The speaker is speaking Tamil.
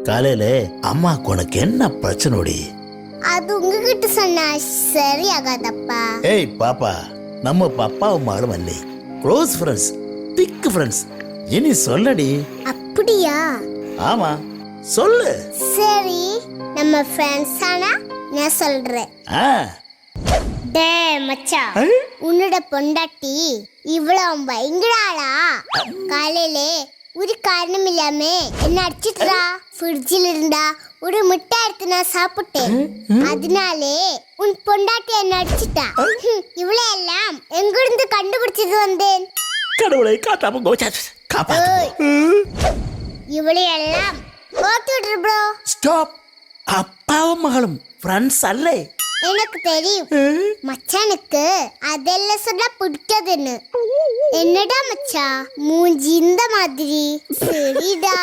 காலையில அம்மாக்கு உனக்கு என்ன பிரச்சனைடி? அது உங்ககிட்ட சொன்னா சரியாகாதப்பா. ஏய் பாப்பா, நம்ம பாப்பாவும் அம்மாவும் இல்லை, க்ளோஸ் ஃப்ரெண்ட்ஸ், திக் ஃப்ரெண்ட்ஸ். இனி சொல்லடி. அப்படியா? ஆமா சொல்லு. சரி, நம்ம ஃப்ரெண்ட்ஸ் ஆனா நான் சொல்றேன். டே மச்சான், உன்னோட பொண்டாட்டி இவ்வளவு பயங்கராளா? காலையில ஒரு காரணம் இல்லாம என்ன அடிச்சிட்டா. ஃப்ரிட்ஜில் இருந்தா ஒரு முட்டை எடுத்து நான் சாப்பிட்டேன், அதனாலே உன் பொண்டாட்டி என்ன அடிச்சிட்டா. இவ்வளவு எல்லாம் எங்கிருந்து கண்டுபிடிச்சது வந்தேன்? கடவுளை காத்தாம இவ்வளவு எல்லாம் ஓத்துட்டு ப்ரோ. ஸ்டாப். அப்பாவும் மகளும் ஃப்ரெண்ட்ஸ் அல்ல. எனக்கு தெரியும் மச்சானுக்கு அதெல்லாம் சொன்னா பிடிக்காதுன்னு. என்னடா மச்சா மூஞ்சி இந்த மாதிரி? சரிடா.